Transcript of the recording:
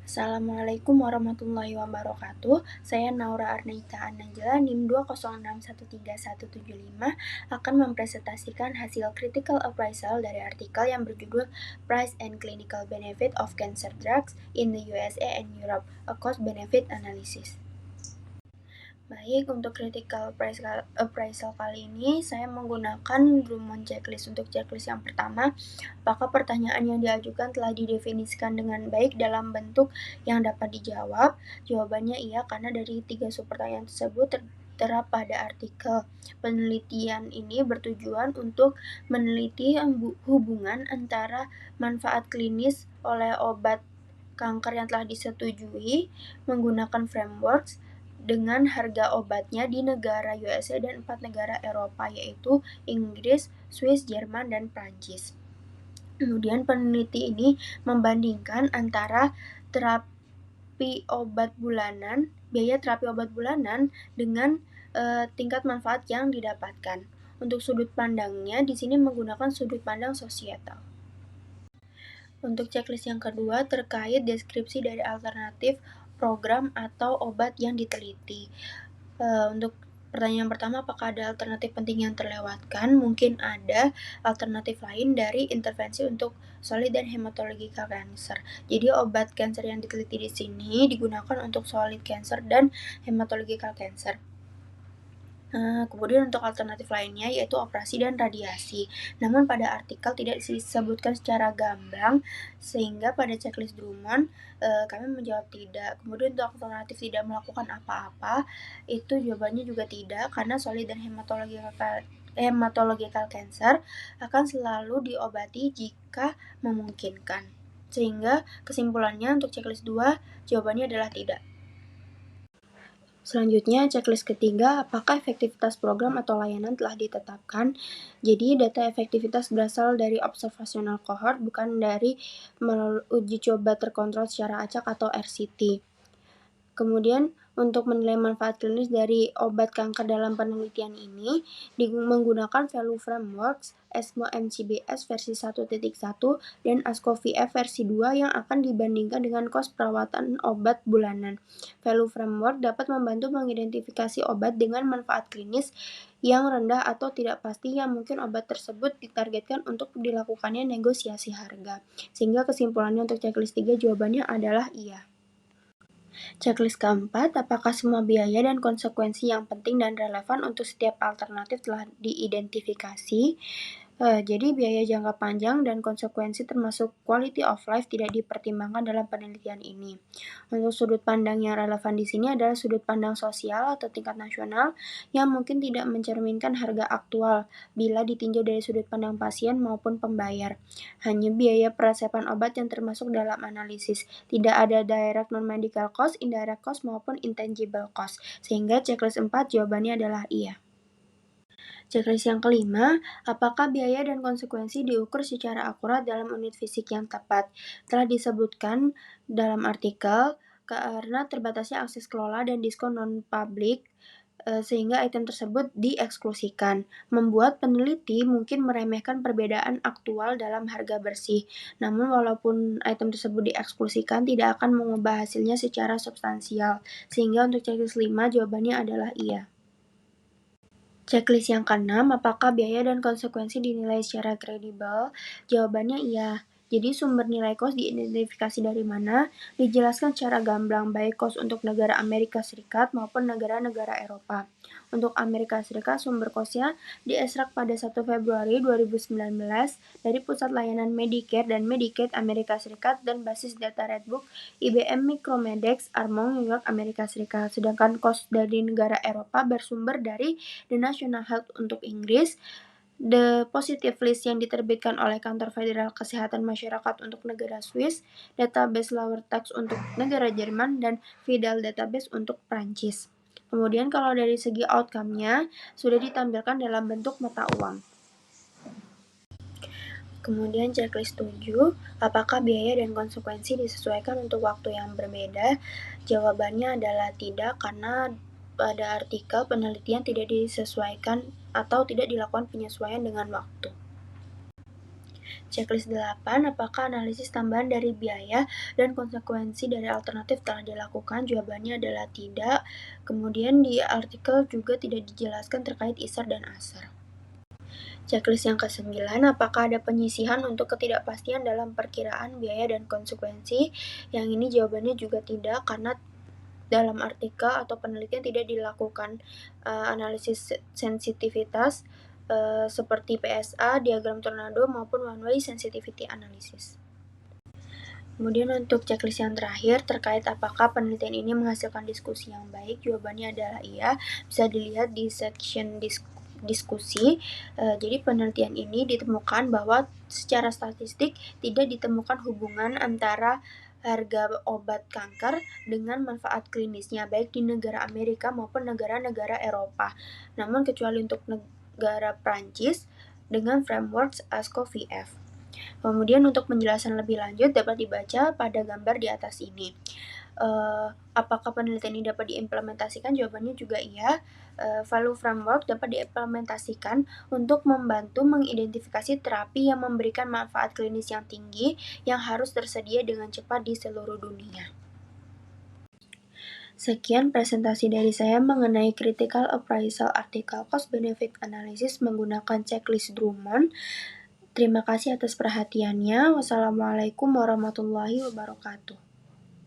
Assalamualaikum warahmatullahi wabarakatuh. Saya Naura Arnaita Ananjela, NIM 206137175 akan mempresentasikan hasil critical appraisal dari artikel yang berjudul Price and Clinical Benefit of Cancer Drugs in the USA and Europe, a Cost-Benefit Analysis. Baik, untuk critical appraisal kali ini saya menggunakan Drummond checklist. Untuk checklist yang pertama, apakah pertanyaan yang diajukan telah didefinisikan dengan baik dalam bentuk yang dapat dijawab? Jawabannya iya, karena dari 3 subpertanyaan tersebut tertera pada artikel. Penelitian ini bertujuan untuk meneliti hubungan antara manfaat klinis oleh obat kanker yang telah disetujui menggunakan frameworks dengan harga obatnya di negara USA dan 4 negara Eropa, yaitu Inggris, Swiss, Jerman, dan Prancis. Kemudian peneliti ini membandingkan antara biaya terapi obat bulanan dengan tingkat manfaat yang didapatkan. Untuk sudut pandangnya, di sini menggunakan sudut pandang sosietal. Untuk checklist yang kedua terkait deskripsi dari alternatif program atau obat yang diteliti. Untuk pertanyaan pertama, apakah ada alternatif penting yang terlewatkan? Mungkin ada alternatif lain dari intervensi untuk solid dan hematological cancer. Jadi obat cancer yang diteliti di sini digunakan untuk solid cancer dan hematological cancer. Kemudian untuk alternatif lainnya yaitu operasi dan radiasi. Namun pada artikel tidak disebutkan secara gamblang, sehingga pada checklist Drummond kami menjawab tidak. Kemudian untuk alternatif tidak melakukan apa-apa, itu jawabannya juga tidak, karena solid dan hematological cancer akan selalu diobati jika memungkinkan. Sehingga kesimpulannya untuk checklist 2 jawabannya adalah tidak. Selanjutnya, checklist ketiga, apakah efektivitas program atau layanan telah ditetapkan? Jadi, data efektivitas berasal dari observational cohort, bukan dari uji coba terkontrol secara acak atau RCT. Kemudian, untuk menilai manfaat klinis dari obat kanker dalam penelitian ini, menggunakan value frameworks, ESMO MCBS versi 1.1 dan ASCO-VF versi 2 yang akan dibandingkan dengan kos perawatan obat bulanan. Value framework dapat membantu mengidentifikasi obat dengan manfaat klinis yang rendah atau tidak pasti yang mungkin obat tersebut ditargetkan untuk dilakukannya negosiasi harga. Sehingga kesimpulannya untuk checklist 3 jawabannya adalah iya. Checklist keempat, apakah semua biaya dan konsekuensi yang penting dan relevan untuk setiap alternatif telah diidentifikasi? Jadi biaya jangka panjang dan konsekuensi termasuk quality of life tidak dipertimbangkan dalam penelitian ini. Untuk sudut pandang yang relevan di sini adalah sudut pandang sosial atau tingkat nasional yang mungkin tidak mencerminkan harga aktual bila ditinjau dari sudut pandang pasien maupun pembayar. Hanya biaya perasapan obat yang termasuk dalam analisis. Tidak ada direct non-medical cost, indirect cost, maupun intangible cost. Sehingga checklist 4 jawabannya adalah iya. Checklist yang kelima, apakah biaya dan konsekuensi diukur secara akurat dalam unit fisik yang tepat? Telah disebutkan dalam artikel karena terbatasnya akses kelola dan diskon non-publik, sehingga item tersebut dieksklusikan, membuat peneliti mungkin meremehkan perbedaan aktual dalam harga bersih. Namun walaupun item tersebut dieksklusikan, tidak akan mengubah hasilnya secara substansial, sehingga untuk checklist 5 jawabannya adalah iya. Checklist yang keenam, apakah biaya dan konsekuensi dinilai secara kredibel? Jawabannya iya. Jadi sumber nilai kos diidentifikasi dari mana? Dijelaskan secara gamblang, baik kos untuk negara Amerika Serikat maupun negara-negara Eropa. Untuk Amerika Serikat, sumber kosnya diekstrak pada 1 Februari 2019 dari Pusat Layanan Medicare dan Medicaid Amerika Serikat dan basis data Redbook IBM Micromedex, Armonk, New York, Amerika Serikat. Sedangkan kos dari negara Eropa bersumber dari The National Health untuk Inggris, The Positive List yang diterbitkan oleh Kantor Federal Kesehatan Masyarakat untuk negara Swiss, Database Lower Tax untuk negara Jerman, dan Vidal Database untuk Prancis. Kemudian kalau dari segi outcome-nya sudah ditampilkan dalam bentuk mata uang. Kemudian checklist 7, apakah biaya dan konsekuensi disesuaikan untuk waktu yang berbeda? Jawabannya adalah tidak, karena pada artikel penelitian tidak disesuaikan atau tidak dilakukan penyesuaian dengan waktu. Checklist 8, apakah analisis tambahan dari biaya dan konsekuensi dari alternatif telah dilakukan? Jawabannya adalah tidak. Kemudian di artikel juga tidak dijelaskan terkait ISAR dan ASAR. Checklist yang ke-9, apakah ada penyisihan untuk ketidakpastian dalam perkiraan biaya dan konsekuensi? Yang ini jawabannya juga tidak, karena dalam artikel atau penelitian tidak dilakukan analisis sensitivitas seperti PSA, diagram tornado, maupun one-way sensitivity analysis. Kemudian untuk checklist yang terakhir terkait apakah penelitian ini menghasilkan diskusi yang baik, jawabannya adalah iya. Bisa dilihat di section diskusi. Jadi penelitian ini ditemukan bahwa secara statistik tidak ditemukan hubungan antara harga obat kanker dengan manfaat klinisnya baik di negara Amerika maupun negara-negara Eropa. Namun kecuali untuk negara Prancis dengan framework ASCO-VF. Kemudian untuk penjelasan lebih lanjut dapat dibaca pada gambar di atas ini. Apakah penelitian ini dapat diimplementasikan? Jawabannya juga iya. Value framework dapat diimplementasikan untuk membantu mengidentifikasi terapi yang memberikan manfaat klinis yang tinggi yang harus tersedia dengan cepat di seluruh dunia. Sekian presentasi dari saya mengenai Critical Appraisal Article Cost Benefit Analysis menggunakan checklist Drummond. Terima kasih atas perhatiannya. Wassalamualaikum warahmatullahi wabarakatuh.